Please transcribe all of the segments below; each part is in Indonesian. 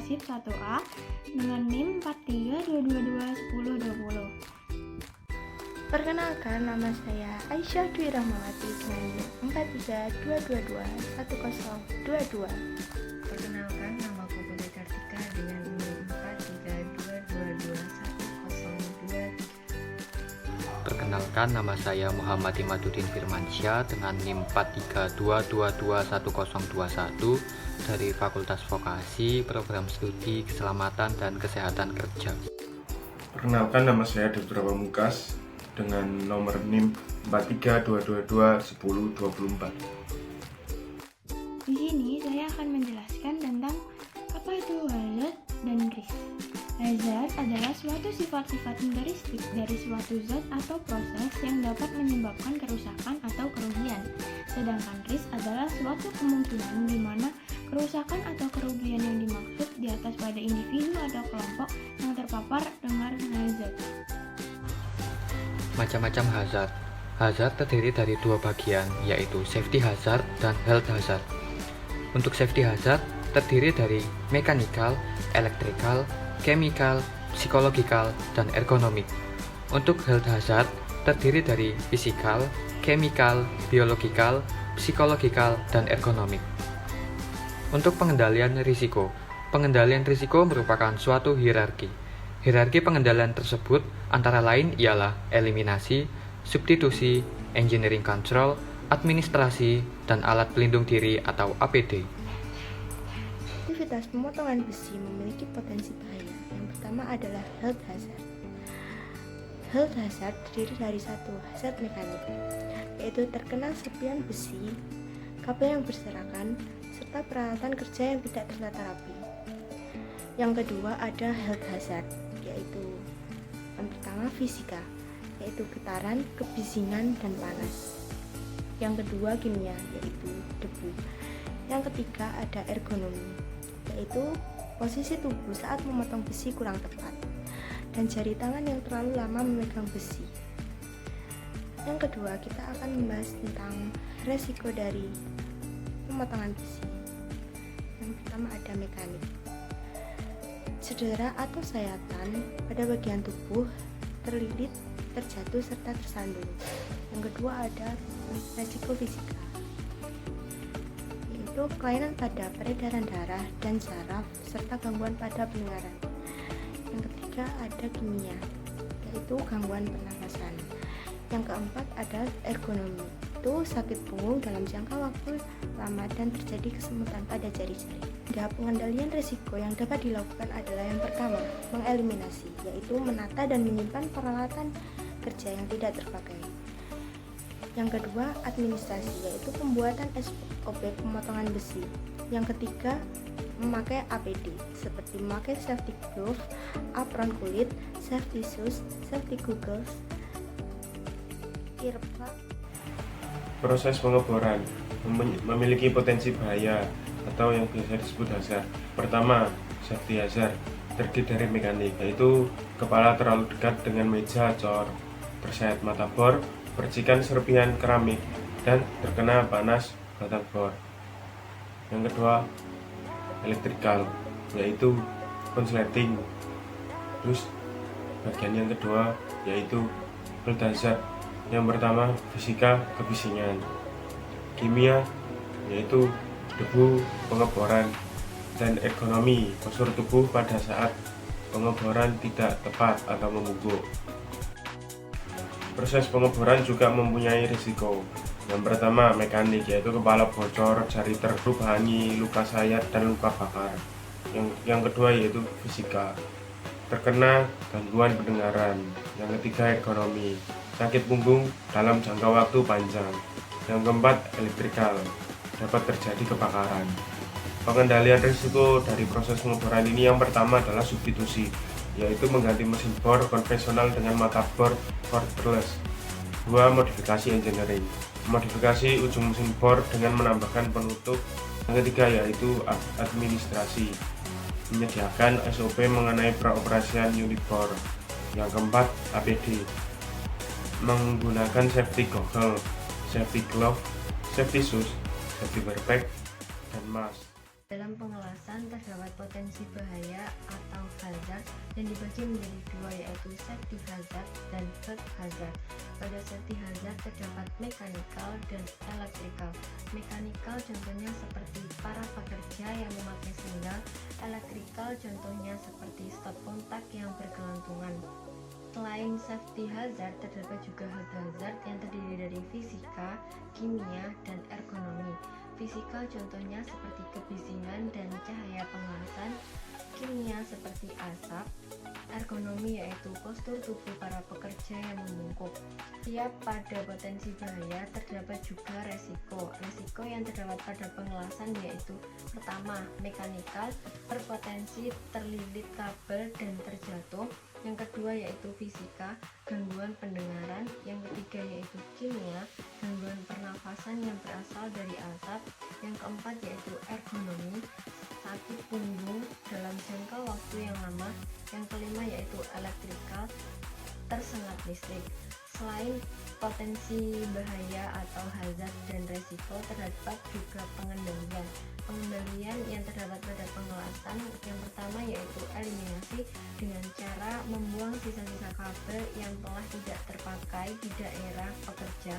Persib 1A dengan NIM 4322210020. Perkenalkan, nama saya Aisyah Dwi Rahmawati dengan NIM 43210022. Perkenalkan, nama aku Putri Kartika dengan NIM 4322210023. Perkenalkan, nama saya Muhammad Imaduddin Firmansyah dengan NIM 4322221021 dari Fakultas Vokasi, Program Studi Keselamatan dan Kesehatan Kerja. Perkenalkan, nama saya Dr. Pamungkas dengan nomor NIM 4322211024. Di sini saya akan menjelaskan tentang apa itu hazard dan risk. Hazard adalah suatu sifat-sifat intrinsik dari suatu zat atau proses yang dapat menyebabkan kerusakan atau kerugian. Sedangkan risk adalah suatu kemungkinan di mana kerusakan atau kerugian yang dimaksud di atas pada individu atau kelompok yang terpapar dengan hazard. Macam-macam hazard. Hazard terdiri dari dua bagian, yaitu safety hazard dan health hazard. Untuk safety hazard terdiri dari mechanical, electrical, chemical, psikological, dan ergonomik. Untuk health hazard terdiri dari physical, chemical, biological, psikological, dan ergonomik. Untuk pengendalian risiko merupakan suatu hierarki. Hierarki pengendalian tersebut antara lain ialah eliminasi, substitusi, engineering control, administrasi, dan alat pelindung diri atau APD. Aktivitas pemotongan besi memiliki potensi bahaya. Yang pertama adalah health hazard. Health hazard terdiri dari satu hazard mekanik, yaitu terkena serpihan besi, kabel yang berserakan, serta peralatan kerja yang tidak tertata rapi. Yang kedua ada health hazard, yaitu yang pertama fisika, yaitu getaran, kebisingan, dan panas. Yang kedua kimia, yaitu debu. Yang ketiga ada ergonomi, yaitu posisi tubuh saat memotong besi kurang tepat dan jari tangan yang terlalu lama memegang besi. Yang kedua, kita akan membahas tentang resiko dari pemotongan besi. Yang pertama ada mekanik. Cedera atau sayatan pada bagian tubuh, terlilit, terjatuh, serta tersandung. Yang kedua ada resiko fisika, yaitu kelainan pada peredaran darah dan saraf serta gangguan pada pendengaran. Yang ketiga ada kimia, yaitu gangguan pernafasan. Yang keempat ada ergonomi, itu sakit punggung dalam jangka waktu lama dan terjadi kesemutan pada jari-jari. Pengendalian risiko yang dapat dilakukan adalah yang pertama, mengeliminasi, yaitu menata dan menyimpan peralatan kerja yang tidak terpakai. Yang kedua, administrasi, yaitu pembuatan SOP pemotongan besi. Yang ketiga, memakai APD, seperti memakai safety glove, apron kulit, safety shoes, safety goggles, earplug. Proses pengeboran memiliki potensi bahaya atau yang biasa disebut hazard. Pertama, safety hazard terdiri dari mekanik, yaitu kepala terlalu dekat dengan meja cor, tersayat mata bor, percikan serpihan keramik, dan terkena panas batang bor. Yang kedua, electrical, yaitu konsleting. Terus bagian yang kedua yaitu health hazard. Yang pertama, fisika, kebisingan. Kimia, yaitu debu, pengeboran, dan ergonomi, postur tubuh pada saat pengeboran tidak tepat atau membungkuk. Proses pengeboran juga mempunyai risiko. Yang pertama, mekanik, yaitu kepala bocor, jari terlubangi, luka sayat, dan luka bakar. Yang kedua yaitu fisika, terkena gangguan pendengaran. Yang ketiga, ergonomi, sakit punggung dalam jangka waktu panjang. Yang keempat, elektrikal, dapat terjadi kebakaran. Pengendalian risiko dari proses pengeboran ini yang pertama adalah substitusi, yaitu mengganti mesin bor konvensional dengan mata bor cordless. Dua, modifikasi engineering, modifikasi ujung mesin bor dengan menambahkan penutup. Yang ketiga yaitu administrasi, menyediakan SOP mengenai peroperasian unit bor. Yang keempat, APD, menggunakan safety goggle, safety glove, safety shoes, safety backpack, dan mask. Dalam pengelasan terdapat potensi bahaya atau hazard yang dibagi menjadi dua, yaitu safety hazard dan health hazard. Pada safety hazard terdapat mechanical dan electrical. Mechanical contohnya seperti para pekerja yang memakai sendal, electrical contohnya seperti stop kontak yang bergelantungan. Selain safety hazard, terdapat juga health hazard yang terdiri dari fisika, kimia, dan ergonomi. Fisika contohnya seperti kebisingan dan cahaya pengelasan, kimia seperti asap, ergonomi yaitu postur tubuh para pekerja yang membungkuk. Tiap pada potensi bahaya terdapat juga resiko. Resiko yang terdapat pada pengelasan yaitu pertama, mekanikal, berpotensi terlilit kabel dan terjatuh. Yang kedua yaitu fisika, gangguan pendengaran. Yang ketiga yaitu kimia, gangguan pernafasan yang berasal dari asap. Yang keempat yaitu ergonomi, sakit punggung dalam jangka waktu yang lama. Yang kelima yaitu elektrikal, tersengat listrik. Selain potensi bahaya atau hazard dan resiko, terdapat juga pengendalian. Pengendalian yang terdapat pada pengelasan yang pertama yaitu eliminasi dengan cara membuang sisa-sisa kabel yang telah tidak terpakai di daerah pekerja.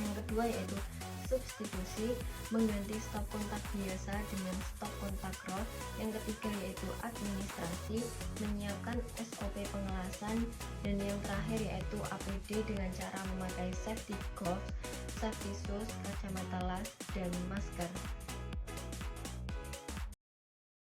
Yang kedua yaitu substitusi, mengganti stop kontak biasa dengan stop kontak rod. Yang ketiga yaitu administrasi, menyiapkan SOP pengelasan. Dan yang terakhir yaitu APD dengan cara memakai safety gloves, safety shoes, kacamata las, dan masker.